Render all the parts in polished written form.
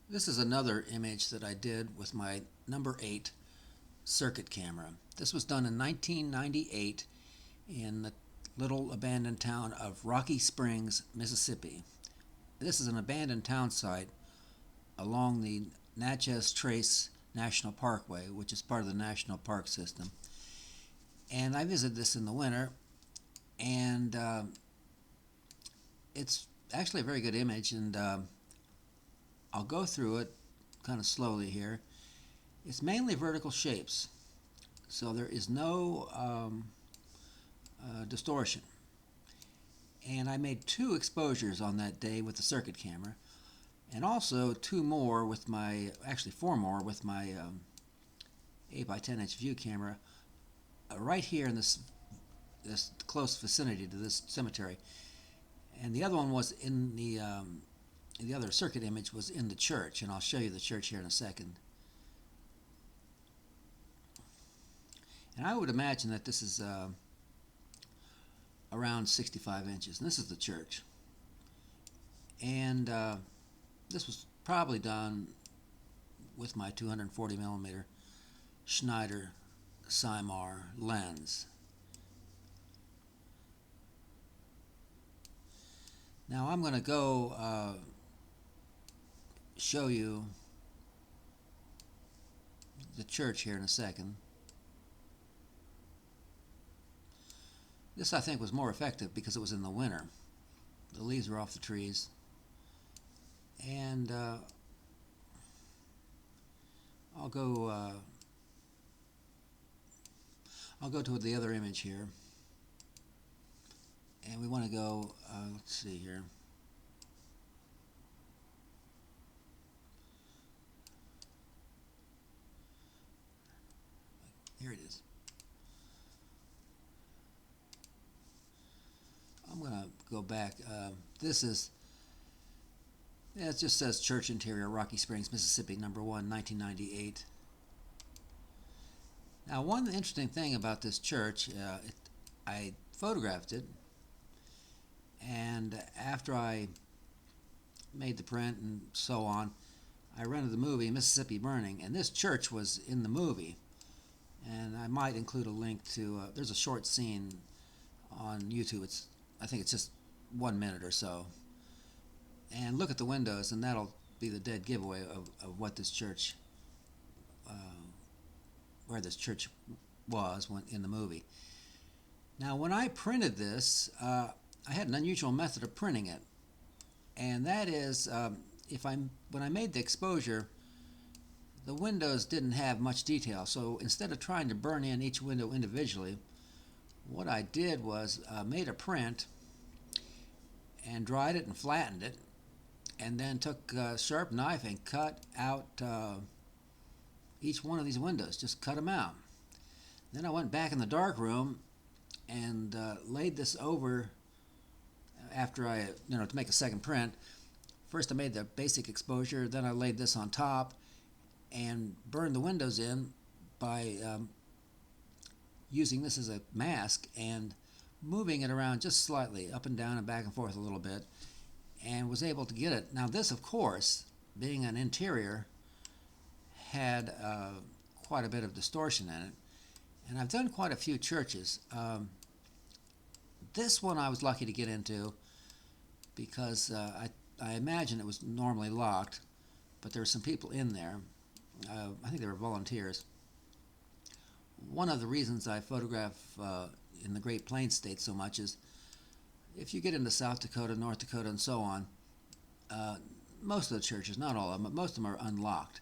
This is another image that I did with my number 8 Cirkut camera. This was done in 1998 in the little abandoned town of Rocky Springs, Mississippi. This is an abandoned town site along the Natchez Trace National Parkway, which is part of the National Park System. And I visited this in the winter, and it's actually a very good image, and I'll go through it kind of slowly here. It's mainly vertical shapes, so there is no distortion. And I made 2 exposures on that day with the Cirkut camera, and also 2 more with my, actually 4 more with my 8 by 10 inch view camera right here in this close vicinity to this cemetery. And the other one was in the other Cirkut image was in the church, and I'll show you the church here in a second. And I would imagine that this is around 65 inches, and this is the church. And this was probably done with my 240 millimeter Schneider Cymar lens. Now I'm going to go show you the church here in a second. This, I think, was more effective because it was in the winter. The leaves were off the trees. And I'll go to the other image here. And we want to go, let's see here. Here it is. I'm going to go back. This is, yeah, it just says Church Interior, Rocky Springs, Mississippi, number 1, 1998. Now, one interesting thing about this church, I photographed it, and after I made the print and so on, I rented the movie Mississippi Burning, and this church was in the movie. And I might include a link to, there's a short scene on YouTube. I think it's just 1 minute or so. And look at the windows, and that'll be the dead giveaway of what this church, where this church was in the movie. Now, when I printed this, I had an unusual method of printing it, and that is, when I made the exposure, the windows didn't have much detail. So instead of trying to burn in each window individually, what I did was made a print and dried it and flattened it, and then took a sharp knife and cut out each one of these windows, just cut them out. Then I went back in the dark room and laid this over after I, to make a second print. First I made the basic exposure, then I laid this on top and burned the windows in by using this as a mask and moving it around just slightly, up and down and back and forth a little bit, and was able to get it. Now this, of course, being an interior, had quite a bit of distortion in it, and I've done quite a few churches. This one I was lucky to get into because I imagine it was normally locked, but there were some people in there. I think they were volunteers. One of the reasons I photograph in the Great Plains states so much is if you get into South Dakota, North Dakota, and so on, most of the churches, not all of them, but most of them are unlocked.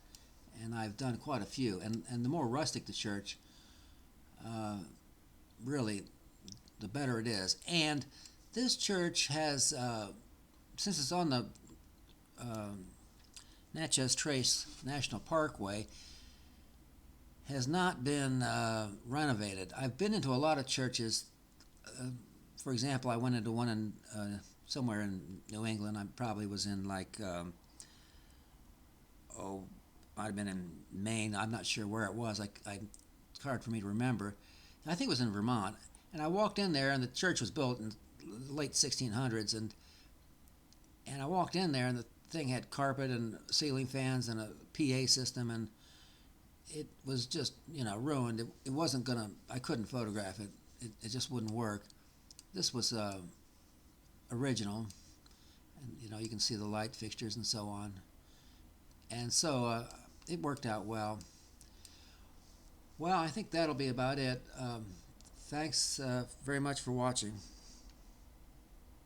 And I've done quite a few. And the more rustic the church, really, the better it is. And this church has, since it's on the Natchez Trace National Parkway, has not been renovated. I've been into a lot of churches. For example, I went into one in somewhere in New England. I probably was in might have been in Maine. I'm not sure where it was. It's hard for me to remember. I think it was in Vermont. And I walked in there, and the church was built in the late 1600s, and I walked in there, and the thing had carpet and ceiling fans and a PA system, and it was just ruined. It wasn't gonna. I couldn't photograph it. It just wouldn't work. This was original, and you can see the light fixtures and so on, and so it worked out well. Well, I think that'll be about it. Thanks very much for watching.